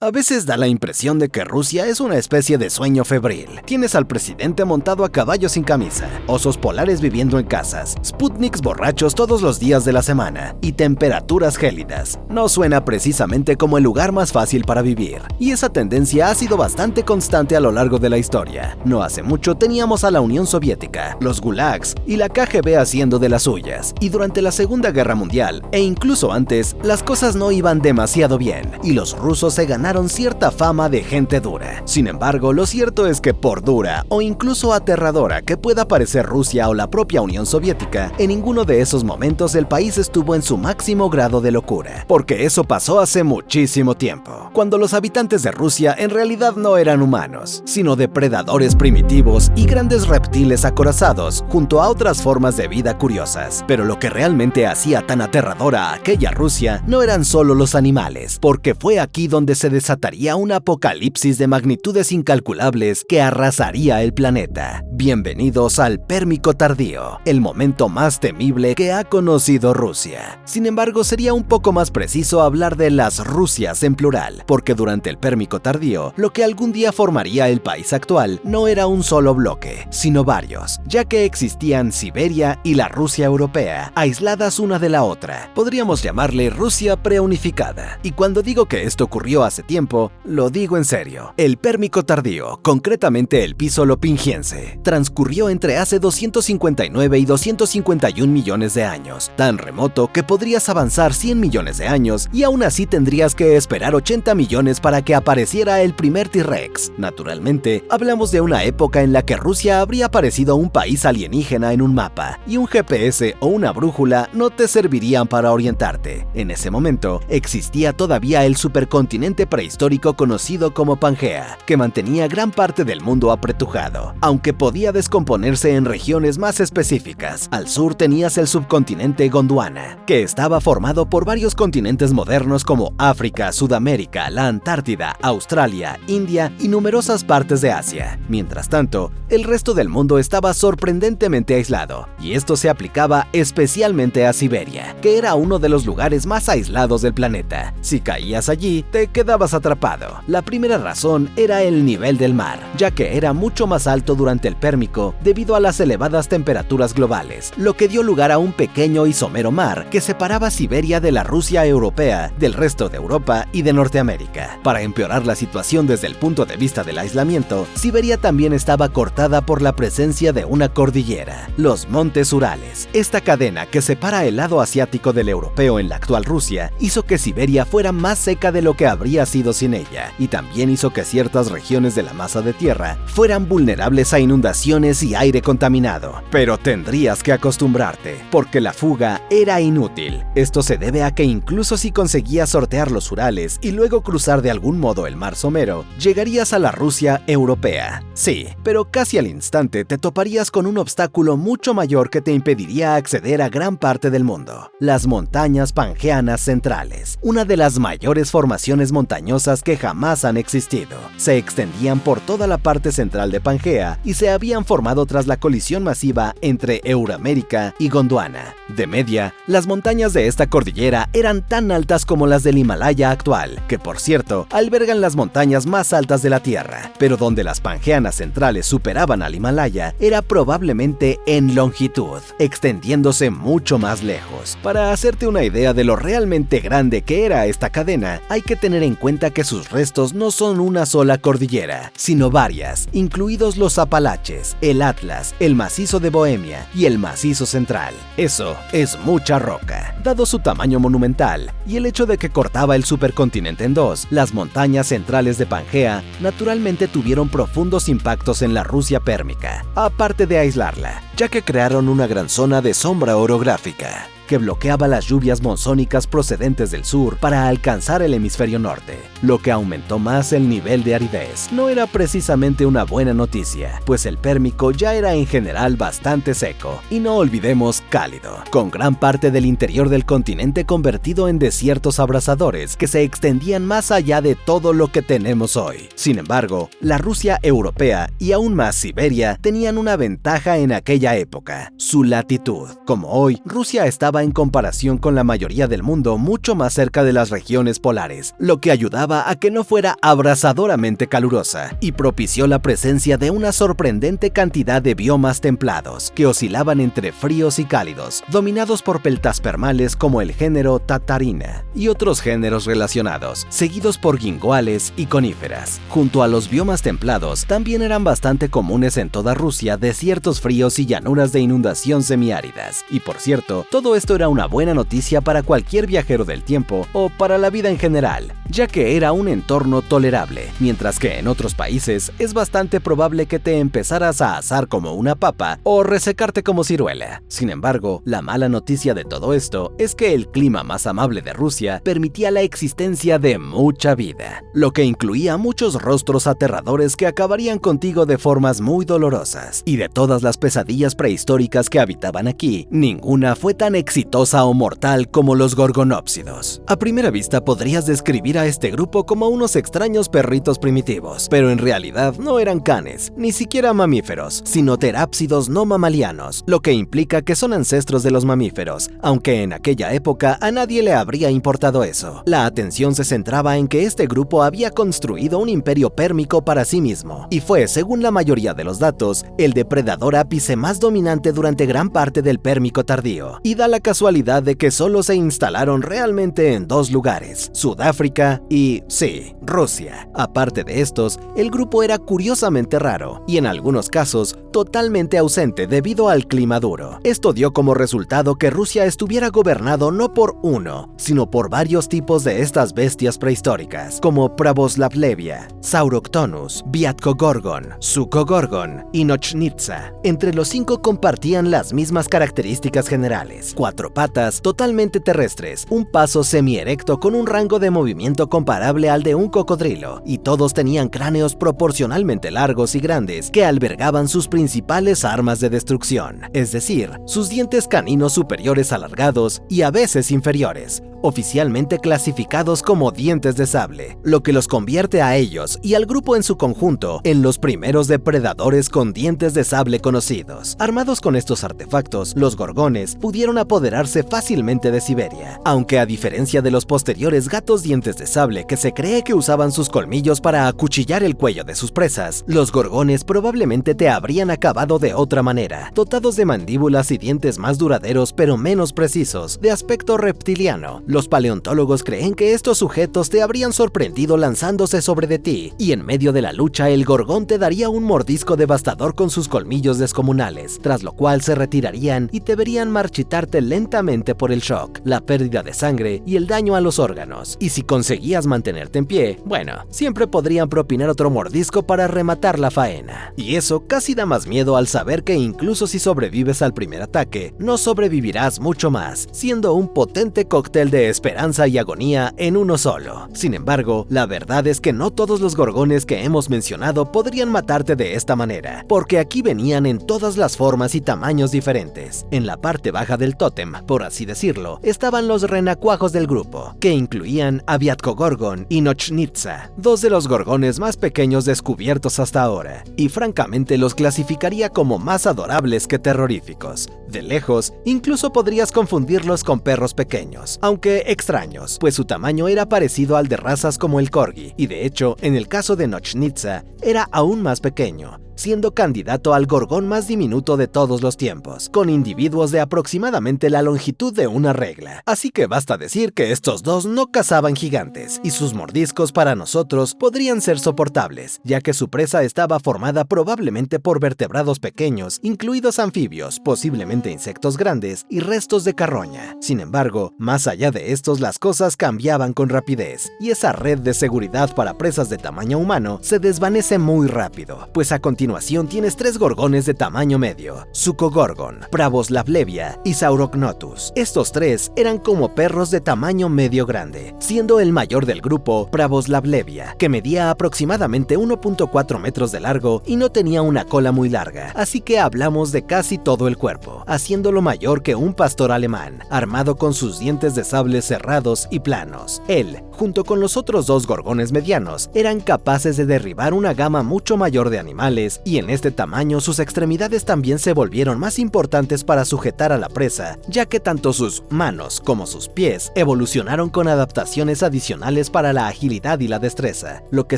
A veces da la impresión de que Rusia es una especie de sueño febril. Tienes al presidente montado a caballo sin camisa, osos polares viviendo en casas, Sputniks borrachos todos los días de la semana y temperaturas gélidas. No suena precisamente como el lugar más fácil para vivir, y esa tendencia ha sido bastante constante a lo largo de la historia. No hace mucho teníamos a la Unión Soviética, los gulags y la KGB haciendo de las suyas, y durante la Segunda Guerra Mundial, e incluso antes, las cosas no iban demasiado bien, y los rusos se ganaron cierta fama de gente dura. Sin embargo, lo cierto es que por dura o incluso aterradora que pueda parecer Rusia o la propia Unión Soviética, en ninguno de esos momentos el país estuvo en su máximo grado de locura, porque eso pasó hace muchísimo tiempo, cuando los habitantes de Rusia en realidad no eran humanos, sino depredadores primitivos y grandes reptiles acorazados junto a otras formas de vida curiosas. Pero lo que realmente hacía tan aterradora a aquella Rusia no eran solo los animales, porque fue aquí donde se desataría un apocalipsis de magnitudes incalculables que arrasaría el planeta. Bienvenidos al Pérmico tardío, el momento más temible que ha conocido Rusia. Sin embargo, sería un poco más preciso hablar de las Rusias en plural, porque durante el Pérmico tardío, lo que algún día formaría el país actual no era un solo bloque, sino varios, ya que existían Siberia y la Rusia europea, aisladas una de la otra. Podríamos llamarle Rusia preunificada. Y cuando digo que esto ocurrió hace tiempo, lo digo en serio. El Pérmico tardío, concretamente el Piso-Lopingiense, transcurrió entre hace 259 y 251 millones de años, tan remoto que podrías avanzar 100 millones de años y aún así tendrías que esperar 80 millones para que apareciera el primer T-Rex. Naturalmente, hablamos de una época en la que Rusia habría parecido un país alienígena en un mapa, y un GPS o una brújula no te servirían para orientarte. En ese momento, existía todavía el supercontinente prehistórico conocido como Pangea, que mantenía gran parte del mundo apretujado, aunque podía descomponerse en regiones más específicas. Al sur tenías el subcontinente Gondwana, que estaba formado por varios continentes modernos como África, Sudamérica, la Antártida, Australia, India y numerosas partes de Asia. Mientras tanto, el resto del mundo estaba sorprendentemente aislado, y esto se aplicaba especialmente a Siberia, que era uno de los lugares más aislados del planeta. Si caías allí, te quedabas atrapado. La primera razón era el nivel del mar, ya que era mucho más alto durante el Pérmico debido a las elevadas temperaturas globales, lo que dio lugar a un pequeño y somero mar que separaba Siberia de la Rusia europea, del resto de Europa y de Norteamérica. Para empeorar la situación desde el punto de vista del aislamiento, Siberia también estaba cortada por la presencia de una cordillera, los Montes Urales. Esta cadena que separa el lado asiático del europeo en la actual Rusia hizo que Siberia fuera más seca de lo que habría sido sin ella, y también hizo que ciertas regiones de la masa de tierra fueran vulnerables a inundaciones y aire contaminado. Pero tendrías que acostumbrarte, porque la fuga era inútil. Esto se debe a que incluso si conseguías sortear los Urales y luego cruzar de algún modo el mar Somero, llegarías a la Rusia europea. Sí, pero casi al instante te toparías con un obstáculo mucho mayor que te impediría acceder a gran parte del mundo: las montañas pangeanas centrales, una de las mayores formaciones montañosas que jamás han existido. Se extendían por toda la parte central de Pangea y se habían formado tras la colisión masiva entre Euramérica y Gondwana. De media, las montañas de esta cordillera eran tan altas como las del Himalaya actual, que por cierto, albergan las montañas más altas de la Tierra, pero donde las pangeanas centrales superaban al Himalaya era probablemente en longitud, extendiéndose mucho más lejos. Para hacerte una idea de lo realmente grande que era esta cadena, hay que tener en cuenta que sus restos no son una sola cordillera, sino varias, incluidos los Apalaches, el Atlas, el macizo de Bohemia y el macizo central. Eso es mucha roca. Dado su tamaño monumental y el hecho de que cortaba el supercontinente en dos, las montañas centrales de Pangea naturalmente tuvieron profundos impactos en la Rusia pérmica, aparte de aislarla, ya que crearon una gran zona de sombra orográfica que bloqueaba las lluvias monzónicas procedentes del sur para alcanzar el hemisferio norte, lo que aumentó más el nivel de aridez. No era precisamente una buena noticia, pues el Pérmico ya era en general bastante seco, y no olvidemos cálido, con gran parte del interior del continente convertido en desiertos abrasadores que se extendían más allá de todo lo que tenemos hoy. Sin embargo, la Rusia europea y aún más Siberia tenían una ventaja en aquella época: su latitud. Como hoy, Rusia estaba en comparación con la mayoría del mundo mucho más cerca de las regiones polares, lo que ayudaba a que no fuera abrasadoramente calurosa, y propició la presencia de una sorprendente cantidad de biomas templados, que oscilaban entre fríos y cálidos, dominados por peltaspermales como el género Tatarina, y otros géneros relacionados, seguidos por guinguales y coníferas. Junto a los biomas templados, también eran bastante comunes en toda Rusia desiertos fríos y llanuras de inundación semiáridas. Y por cierto, todo esto era una buena noticia para cualquier viajero del tiempo o para la vida en general, ya que era un entorno tolerable, mientras que en otros países es bastante probable que te empezaras a asar como una papa o resecarte como ciruela. Sin embargo, la mala noticia de todo esto es que el clima más amable de Rusia permitía la existencia de mucha vida, lo que incluía muchos rostros aterradores que acabarían contigo de formas muy dolorosas. Y de todas las pesadillas prehistóricas que habitaban aquí, ninguna fue tan exitosa o mortal como los gorgonópsidos. A primera vista podrías describir a este grupo como unos extraños perritos primitivos, pero en realidad no eran canes, ni siquiera mamíferos, sino terápsidos no mamalianos, lo que implica que son ancestros de los mamíferos, aunque en aquella época a nadie le habría importado eso. La atención se centraba en que este grupo había construido un imperio pérmico para sí mismo, y fue, según la mayoría de los datos, el depredador ápice más dominante durante gran parte del Pérmico tardío, y da la casualidad de que solo se instalaron realmente en dos lugares, Sudáfrica y, sí, Rusia. Aparte de estos, el grupo era curiosamente raro, y en algunos casos, totalmente ausente debido al clima duro. Esto dio como resultado que Rusia estuviera gobernado no por uno, sino por varios tipos de estas bestias prehistóricas, como Pravoslavlevia, Sauroctonus, Viatkogorgon, Sukogorgon y Nochnitsa. Entre los 5 compartían las mismas características generales: 4 patas, totalmente terrestres, un paso semierecto con un rango de movimiento comparable al de un cocodrilo, y todos tenían cráneos proporcionalmente largos y grandes que albergaban sus principales armas de destrucción, es decir, sus dientes caninos superiores alargados y a veces inferiores, oficialmente clasificados como dientes de sable, lo que los convierte a ellos y al grupo en su conjunto en los primeros depredadores con dientes de sable conocidos. Armados con estos artefactos, los gorgones pudieron apoderarse fácilmente de Siberia, aunque a diferencia de los posteriores gatos dientes de sable que se cree que usaban sus colmillos para acuchillar el cuello de sus presas, los gorgones probablemente te habrían acabado de otra manera, dotados de mandíbulas y dientes más duraderos pero menos precisos, de aspecto reptiliano. Los paleontólogos creen que estos sujetos te habrían sorprendido lanzándose sobre de ti, y en medio de la lucha el gorgón te daría un mordisco devastador con sus colmillos descomunales, tras lo cual se retirarían y te verían marchitarte lentamente por el shock, la pérdida de sangre y el daño a los órganos. Y si conseguías mantenerte en pie, bueno, siempre podrían propinar otro mordisco para rematar la faena. Y eso casi da más miedo al saber que incluso si sobrevives al primer ataque, no sobrevivirás mucho más, siendo un potente cóctel de esperanza y agonía en uno solo. Sin embargo, la verdad es que no todos los gorgones que hemos mencionado podrían matarte de esta manera, porque aquí venían en todas las formas y tamaños diferentes. En la parte baja del tótem, por así decirlo, estaban los renacuajos del grupo, que incluían a Viatkogorgon y Nochnitsa, 2 de los gorgones más pequeños descubiertos hasta ahora, y francamente los clasificaría como más adorables que terroríficos. De lejos, incluso podrías confundirlos con perros pequeños, aunque extraños, pues su tamaño era parecido al de razas como el corgi, y de hecho, en el caso de Nochnitsa, era aún más pequeño, siendo candidato al gorgón más diminuto de todos los tiempos, con individuos de aproximadamente la longitud de una regla. Así que basta decir que estos dos no cazaban gigantes, y sus mordiscos para nosotros podrían ser soportables, ya que su presa estaba formada probablemente por vertebrados pequeños, incluidos anfibios, posiblemente insectos grandes y restos de carroña. Sin embargo, más allá de estos, las cosas cambiaban con rapidez, y esa red de seguridad para presas de tamaño humano se desvanece muy rápido, pues a continuación tienes 3 gorgones de tamaño medio: Sukogorgon, Pravoslavlevia y Saurocnotus. Estos 3 eran como perros de tamaño medio grande, siendo el mayor del grupo Pravoslavlevia, que medía aproximadamente 1.4 metros de largo y no tenía una cola muy larga, así que hablamos de casi todo el cuerpo, haciéndolo mayor que un pastor alemán, armado con sus dientes de sable cerrados y planos. Él, junto con los otros 2 gorgones medianos, eran capaces de derribar una gama mucho mayor de animales grandes, y en este tamaño sus extremidades también se volvieron más importantes para sujetar a la presa, ya que tanto sus manos como sus pies evolucionaron con adaptaciones adicionales para la agilidad y la destreza, lo que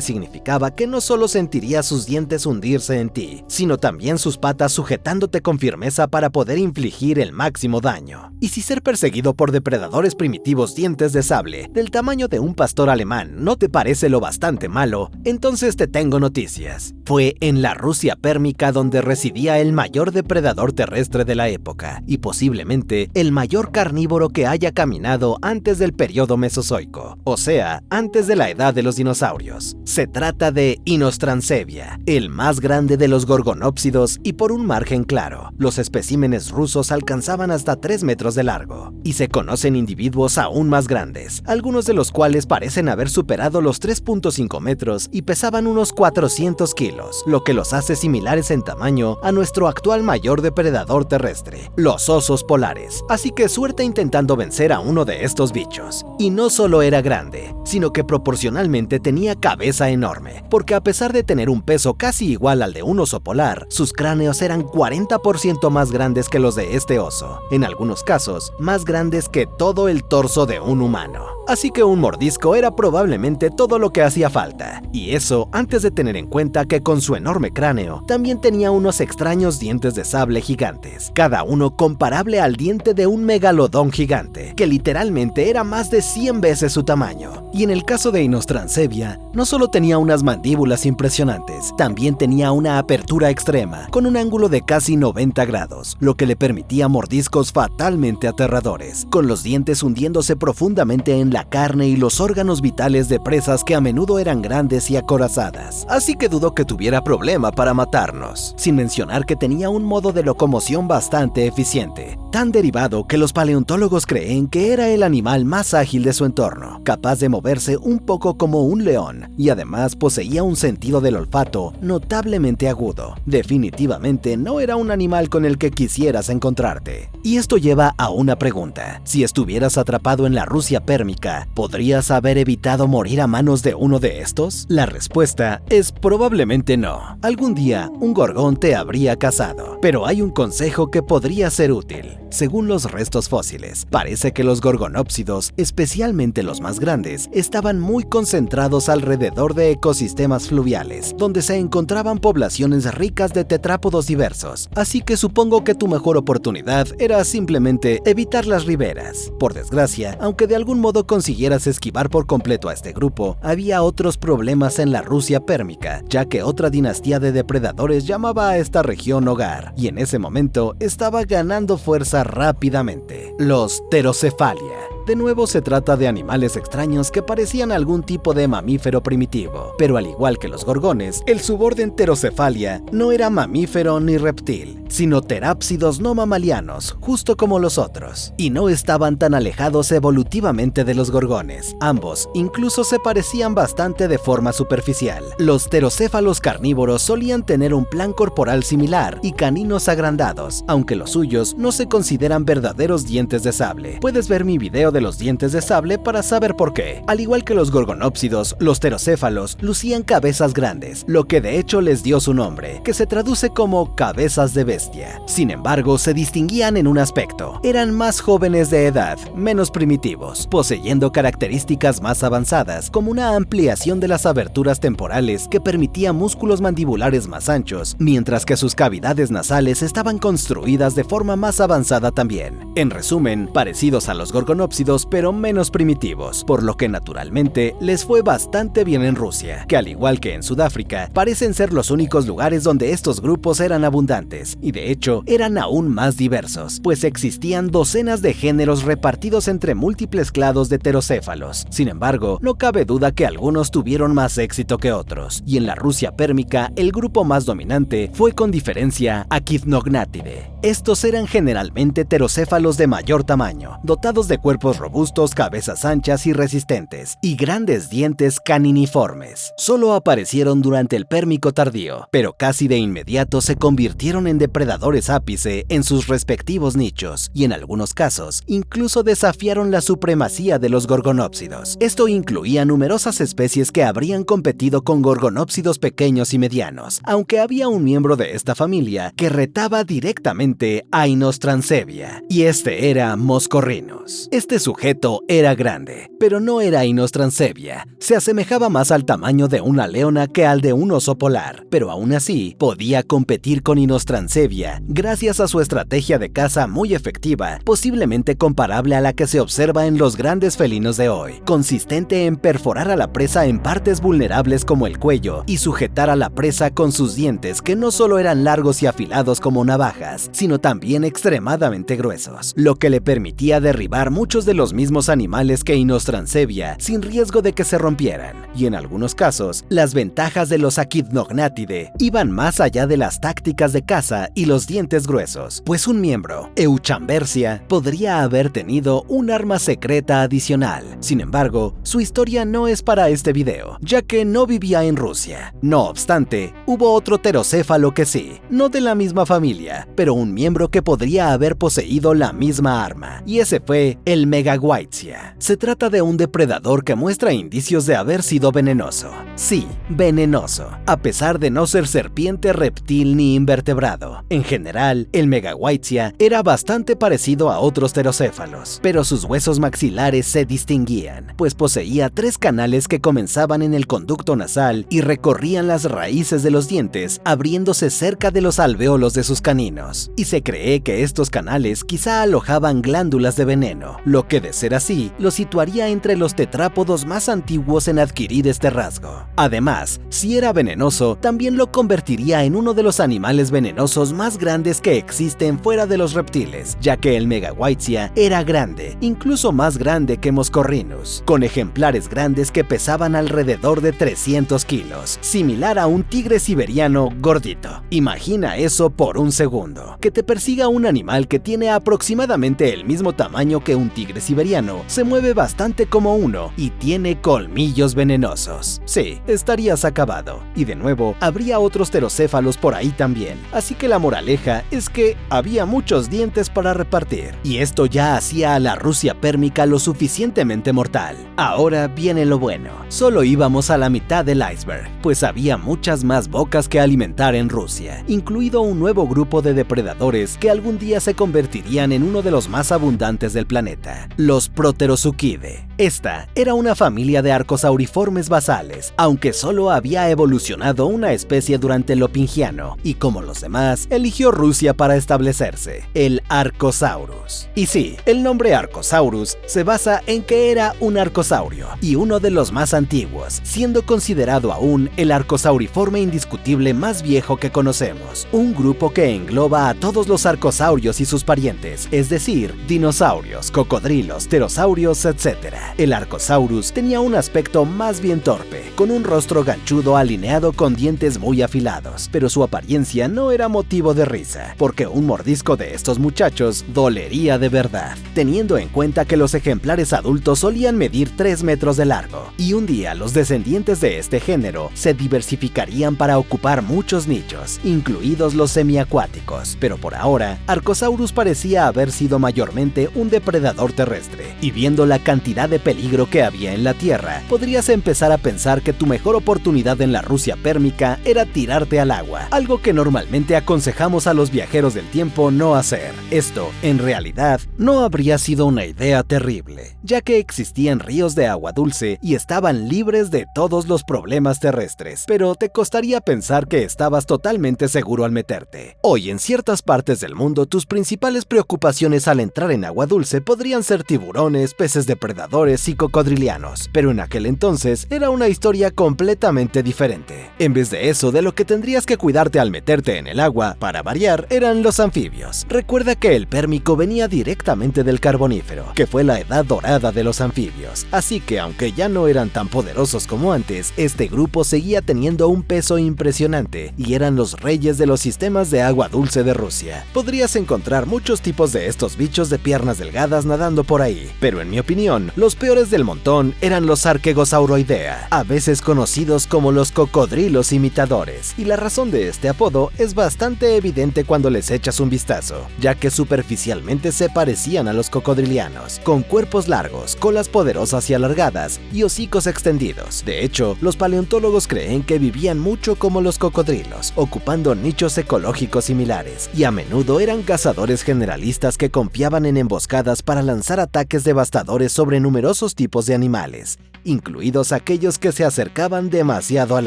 significaba que no solo sentirías sus dientes hundirse en ti, sino también sus patas sujetándote con firmeza para poder infligir el máximo daño. Y si ser perseguido por depredadores primitivos dientes de sable, del tamaño de un pastor alemán, no te parece lo bastante malo, entonces te tengo noticias. Fue en la Rusia pérmica donde residía el mayor depredador terrestre de la época, y posiblemente el mayor carnívoro que haya caminado antes del periodo Mesozoico, o sea, antes de la edad de los dinosaurios. Se trata de Inostrancevia, el más grande de los gorgonópsidos y por un margen claro. Los especímenes rusos alcanzaban hasta 3 metros de largo, y se conocen individuos aún más grandes, algunos de los cuales parecen haber superado los 3.5 metros y pesaban unos 400 kilos, lo que los hace similares en tamaño a nuestro actual mayor depredador terrestre, los osos polares. Así que suerte intentando vencer a uno de estos bichos. Y no solo era grande, sino que proporcionalmente tenía cabeza enorme, porque a pesar de tener un peso casi igual al de un oso polar, sus cráneos eran 40% más grandes que los de este oso, en algunos casos más grandes que todo el torso de un humano. Así que un mordisco era probablemente todo lo que hacía falta, y eso antes de tener en cuenta que con su enorme cráneo también tenía unos extraños dientes de sable gigantes, cada uno comparable al diente de un megalodón gigante, que literalmente era más de 100 veces su tamaño. Y en el caso de Inostrancevia, no solo tenía unas mandíbulas impresionantes, también tenía una apertura extrema, con un ángulo de casi 90 grados, lo que le permitía mordiscos fatalmente aterradores, con los dientes hundiéndose profundamente en la carne y los órganos vitales de presas que a menudo eran grandes y acorazadas. Así que dudo que tuviera problema para matarnos, sin mencionar que tenía un modo de locomoción bastante eficiente, tan derivado que los paleontólogos creen que era el animal más ágil de su entorno, capaz de moverse un poco como un león, y además poseía un sentido del olfato notablemente agudo. Definitivamente no era un animal con el que quisieras encontrarte. Y esto lleva a una pregunta: si estuvieras atrapado en la Rusia pérmica, ¿podrías haber evitado morir a manos de uno de estos? La respuesta es probablemente no. Algún día un gorgón te habría cazado, pero hay un consejo que podría ser útil. Según los restos fósiles, parece que los gorgonópsidos, especialmente los más grandes, estaban muy concentrados alrededor de ecosistemas fluviales, donde se encontraban poblaciones ricas de tetrápodos diversos, así que supongo que tu mejor oportunidad era simplemente evitar las riberas. Por desgracia, aunque de algún modo consiguieras esquivar por completo a este grupo, había otros problemas en la Rusia pérmica, ya que otra dinastía de depredadores llamaba a esta región hogar, y en ese momento estaba ganando fuerza rápidamente: los Pterocephalia. De nuevo se trata de animales extraños que parecían algún tipo de mamífero primitivo, pero al igual que los gorgones, el suborden Pterocephalia no era mamífero ni reptil, sino terápsidos no mamalianos, justo como los otros, y no estaban tan alejados evolutivamente de los gorgones. Ambos incluso se parecían bastante de forma superficial. Los pterocéfalos carnívoros solían tener un plan corporal similar y caninos agrandados, aunque los suyos no se consideran verdaderos dientes de sable. Puedes ver mi video de los dientes de sable para saber por qué. Al igual que los gorgonópsidos, los pterocéfalos lucían cabezas grandes, lo que de hecho les dio su nombre, que se traduce como cabezas de bestia. Sin embargo, se distinguían en un aspecto: eran más jóvenes de edad, menos primitivos, poseyendo características más avanzadas, como una ampliación de las aberturas temporales que permitía músculos mandibulares más anchos, mientras que sus cavidades nasales estaban construidas de forma más avanzada también. En resumen, parecidos a los gorgonópsidos, pero menos primitivos, por lo que naturalmente les fue bastante bien en Rusia, que al igual que en Sudáfrica, parecen ser los únicos lugares donde estos grupos eran abundantes, y de hecho eran aún más diversos, pues existían docenas de géneros repartidos entre múltiples clados de pterocéfalos. Sin embargo, no cabe duda que algunos tuvieron más éxito que otros, y en la Rusia pérmica el grupo más dominante fue con diferencia Akhidnognathidae. Estos eran generalmente pterocéfalos de mayor tamaño, dotados de cuerpos cuerpos robustos, cabezas anchas y resistentes, y grandes dientes caniniformes. Solo aparecieron durante el Pérmico tardío, pero casi de inmediato se convirtieron en depredadores ápice en sus respectivos nichos, y en algunos casos, incluso desafiaron la supremacía de los gorgonópsidos. Esto incluía numerosas especies que habrían competido con gorgonópsidos pequeños y medianos, aunque había un miembro de esta familia que retaba directamente a Inostrancevia, y este era Moscorrinus. Este sujeto era grande, pero no era Inostrancevia. Se asemejaba más al tamaño de una leona que al de un oso polar, pero aún así podía competir con Inostrancevia gracias a su estrategia de caza muy efectiva, posiblemente comparable a la que se observa en los grandes felinos de hoy, consistente en perforar a la presa en partes vulnerables como el cuello y sujetar a la presa con sus dientes, que no solo eran largos y afilados como navajas, sino también extremadamente gruesos, lo que le permitía derribar muchos de los mismos animales que Inostrancevia sin riesgo de que se rompieran. Y en algunos casos, las ventajas de los Echidnognathidae iban más allá de las tácticas de caza y los dientes gruesos, pues un miembro, Euchambersia, podría haber tenido un arma secreta adicional. Sin embargo, su historia no es para este video, ya que no vivía en Rusia. No obstante, hubo otro pterocéfalo que sí, no de la misma familia, pero un miembro que podría haber poseído la misma arma, y ese fue el Megaguitzia. Se trata de un depredador que muestra indicios de haber sido venenoso. Sí, venenoso, a pesar de no ser serpiente, reptil ni invertebrado. En general, el Megaguitzia era bastante parecido a otros pterocéfalos, pero sus huesos maxilares se distinguían, pues poseía 3 canales que comenzaban en el conducto nasal y recorrían las raíces de los dientes, abriéndose cerca de los alvéolos de sus caninos. Y se cree que estos canales quizá alojaban glándulas de veneno, lo que de ser así, lo situaría entre los tetrápodos más antiguos en adquirir este rasgo. Además, si era venenoso, también lo convertiría en uno de los animales venenosos más grandes que existen fuera de los reptiles, ya que el Megaguitzia era grande, incluso más grande que Moscorrinus, con ejemplares grandes que pesaban alrededor de 300 kilos, similar a un tigre siberiano gordito. Imagina eso por un segundo, que te persiga un animal que tiene aproximadamente el mismo tamaño que un tigre siberiano, se mueve bastante como uno y tiene colmillos venenosos. Sí, estarías acabado. Y de nuevo, habría otros pterocéfalos por ahí también, así que la moraleja es que había muchos dientes para repartir, y esto ya hacía a la Rusia pérmica lo suficientemente mortal. Ahora viene lo bueno, solo íbamos a la mitad del iceberg, pues había muchas más bocas que alimentar en Rusia, incluido un nuevo grupo de depredadores que algún día se convertirían en uno de los más abundantes del planeta, los Proterosuchidae. Esta era una familia de arcosauriformes basales, aunque solo había evolucionado una especie durante el Opingiano, y como los demás, eligió Rusia para establecerse, el Archosaurus. Y sí, el nombre Archosaurus se basa en que era un arcosaurio, y uno de los más antiguos, siendo considerado aún el arcosauriforme indiscutible más viejo que conocemos, un grupo que engloba a todos los arcosaurios y sus parientes, es decir, dinosaurios, cocodrilos, pterosaurios, etc. El Archosaurus tenía un aspecto más bien torpe, con un rostro ganchudo alineado con dientes muy afilados, pero su apariencia no era motivo de risa, porque un mordisco de estos muchachos dolería de verdad, teniendo en cuenta que los ejemplares adultos solían medir 3 metros de largo, y un día los descendientes de este género se diversificarían para ocupar muchos nichos, incluidos los semiacuáticos, pero por ahora, Archosaurus parecía haber sido mayormente un depredador terrestre, y viendo la cantidad de peligro que había en la Tierra, podrías empezar a pensar que tu mejor oportunidad en la Rusia pérmica era tirarte al agua, algo que normalmente aconsejamos a los viajeros del tiempo no hacer. Esto, en realidad, no habría sido una idea terrible, ya que existían ríos de agua dulce y estaban libres de todos los problemas terrestres, pero te costaría pensar que estabas totalmente seguro al meterte. Hoy, en ciertas partes del mundo, tus principales preocupaciones al entrar en agua dulce podrían ser tiburones, peces depredadores y cocodrilianos, pero en aquel entonces era una historia completamente diferente. En vez de eso, de lo que tendrías que cuidarte al meterte en el agua, para variar, eran los anfibios. Recuerda que el Pérmico venía directamente del Carbonífero, que fue la edad dorada de los anfibios, así que aunque ya no eran tan poderosos como antes, este grupo seguía teniendo un peso impresionante y eran los reyes de los sistemas de agua dulce de Rusia. Podrías encontrar muchos tipos de estos bichos de piernas delgadas nadando por ahí, pero en mi opinión, los peores del montón eran los Archegosauroidea, a veces conocidos como los cocodrilos imitadores, y la razón de este apodo es bastante evidente cuando les echas un vistazo, ya que superficialmente se parecían a los cocodrilianos, con cuerpos largos, colas poderosas y alargadas, y hocicos extendidos. De hecho, los paleontólogos creen que vivían mucho como los cocodrilos, ocupando nichos ecológicos similares, y a menudo eran cazadores generalistas que confiaban en emboscadas para lanzar ataques devastadores sobre numerosos tipos de animales, incluidos aquellos que se acercaban demasiado al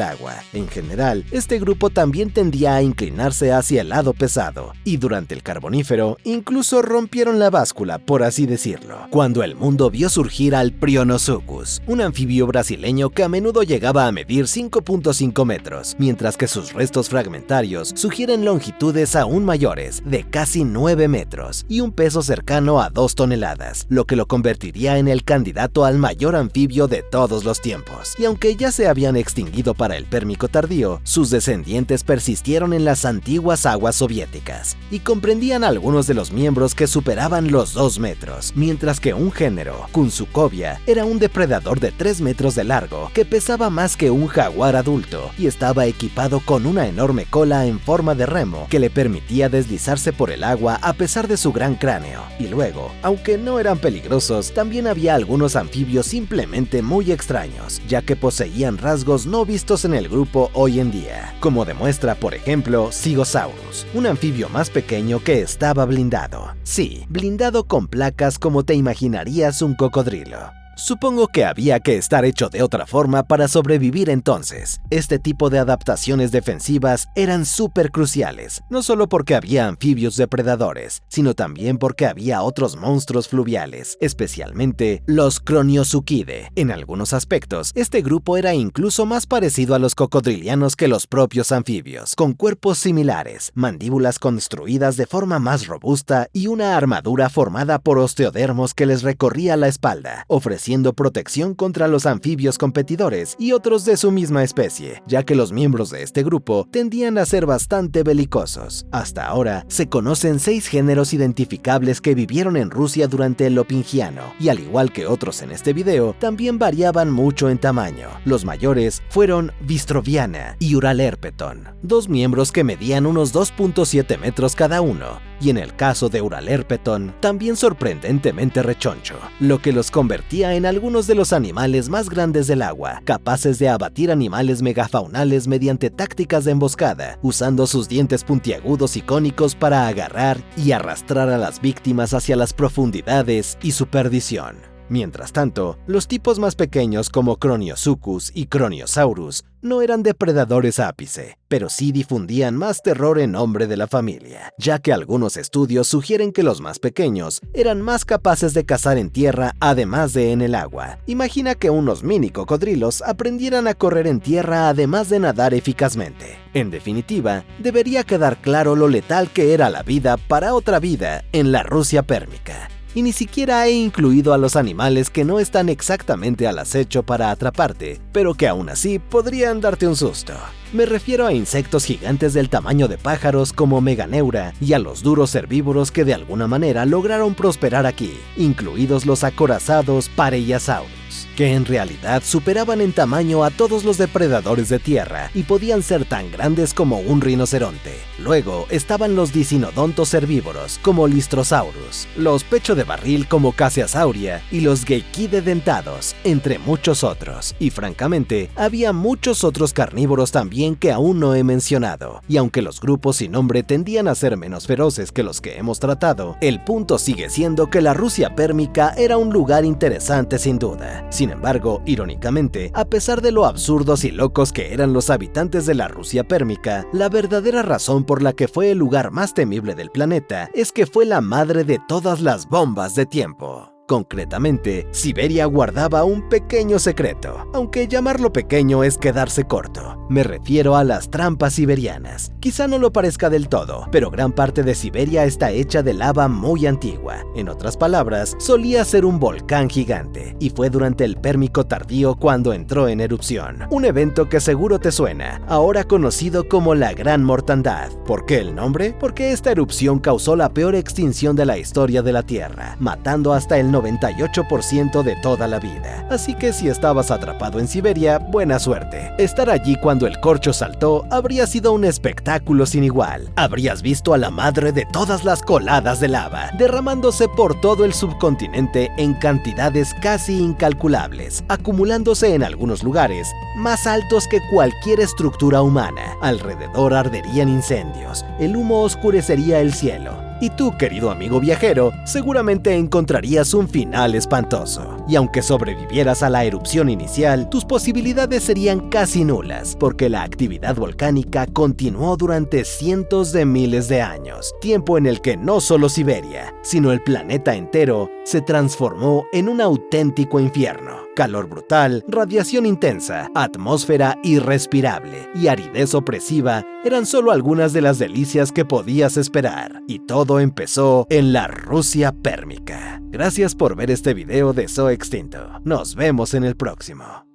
agua. En general, este grupo también tendía a inclinarse hacia el lado pesado, y durante el Carbonífero incluso rompieron la báscula, por así decirlo, cuando el mundo vio surgir al Prionosuchus, un anfibio brasileño que a menudo llegaba a medir 5.5 metros, mientras que sus restos fragmentarios sugieren longitudes aún mayores, de casi 9 metros, y un peso cercano a 2 toneladas, lo que lo convertiría en el candidato al mayor anfibio de todos los tiempos. Y aunque ya se habían extinguido para el Pérmico tardío, sus descendientes persistieron en las antiguas aguas soviéticas, y comprendían algunos de los miembros que superaban los 2 metros, mientras que un género, Kunsukovia, era un depredador de 3 metros de largo que pesaba más que un jaguar adulto y estaba equipado con una enorme cola en forma de remo que le permitía deslizarse por el agua a pesar de su gran cráneo. Y luego, aunque no eran peligrosos, también había algunos anfibios simplemente muy extraños, ya que poseían rasgos no vistos en el grupo hoy en día, como demuestra, por ejemplo, Sigosaurus, un anfibio más pequeño que estaba blindado. Sí, blindado con placas como te imaginarías un cocodrilo. Supongo que había que estar hecho de otra forma para sobrevivir entonces. Este tipo de adaptaciones defensivas eran súper cruciales, no solo porque había anfibios depredadores, sino también porque había otros monstruos fluviales, especialmente los Croniosuchidae. En algunos aspectos, este grupo era incluso más parecido a los cocodrilianos que los propios anfibios, con cuerpos similares, mandíbulas construidas de forma más robusta y una armadura formada por osteodermos que les recorría la espalda, ofreciendo protección contra los anfibios competidores y otros de su misma especie, ya que los miembros de este grupo tendían a ser bastante belicosos. Hasta ahora, se conocen 6 géneros identificables que vivieron en Rusia durante el Lopingiano, y al igual que otros en este video, también variaban mucho en tamaño. Los mayores fueron Vistroviana y Uralerpeton, 2 miembros que medían unos 2.7 metros cada uno, y en el caso de Uralerpeton, también sorprendentemente rechoncho, lo que los convertía en algunos de los animales más grandes del agua, capaces de abatir animales megafaunales mediante tácticas de emboscada, usando sus dientes puntiagudos y cónicos para agarrar y arrastrar a las víctimas hacia las profundidades y su perdición. Mientras tanto, los tipos más pequeños como Croniosuchus y Croniosaurus no eran depredadores ápice, pero sí difundían más terror en nombre de la familia, ya que algunos estudios sugieren que los más pequeños eran más capaces de cazar en tierra además de en el agua. Imagina que unos mini cocodrilos aprendieran a correr en tierra además de nadar eficazmente. En definitiva, debería quedar claro lo letal que era la vida para otra vida en la Rusia pérmica. Y ni siquiera he incluido a los animales que no están exactamente al acecho para atraparte, pero que aún así podrían darte un susto. Me refiero a insectos gigantes del tamaño de pájaros como Meganeura y a los duros herbívoros que de alguna manera lograron prosperar aquí, incluidos los acorazados Pareiasaurus, que en realidad superaban en tamaño a todos los depredadores de tierra y podían ser tan grandes como un rinoceronte. Luego estaban los dicinodontos herbívoros como Lystrosaurus, los pecho de barril como Cassiasauria y los Gekidae dentados, entre muchos otros. Y francamente, había muchos otros carnívoros también que aún no he mencionado. Y aunque los grupos sin nombre tendían a ser menos feroces que los que hemos tratado, el punto sigue siendo que la Rusia pérmica era un lugar interesante sin duda. Sin embargo, irónicamente, a pesar de lo absurdos y locos que eran los habitantes de la Rusia pérmica, la verdadera razón por la que fue el lugar más temible del planeta es que fue la madre de todas las bombas de tiempo. Concretamente, Siberia guardaba un pequeño secreto, aunque llamarlo pequeño es quedarse corto. Me refiero a las trampas siberianas. Quizá no lo parezca del todo, pero gran parte de Siberia está hecha de lava muy antigua. En otras palabras, solía ser un volcán gigante, y fue durante el Pérmico tardío cuando entró en erupción. Un evento que seguro te suena, ahora conocido como la Gran Mortandad. ¿Por qué el nombre? Porque esta erupción causó la peor extinción de la historia de la Tierra, matando hasta el 98% de toda la vida. Así que si estabas atrapado en Siberia, buena suerte. Estar allí cuando el corcho saltó habría sido un espectáculo sin igual. Habrías visto a la madre de todas las coladas de lava, derramándose por todo el subcontinente en cantidades casi incalculables, acumulándose en algunos lugares más altos que cualquier estructura humana. Alrededor arderían incendios, el humo oscurecería el cielo. Y tú, querido amigo viajero, seguramente encontrarías un final espantoso. Y aunque sobrevivieras a la erupción inicial, tus posibilidades serían casi nulas, porque la actividad volcánica continuó durante cientos de miles de años, tiempo en el que no solo Siberia, sino el planeta entero se transformó en un auténtico infierno. Calor brutal, radiación intensa, atmósfera irrespirable y aridez opresiva eran solo algunas de las delicias que podías esperar. Y todo empezó en la Rusia pérmica. Gracias por ver este video de Zoo Extinto. Nos vemos en el próximo.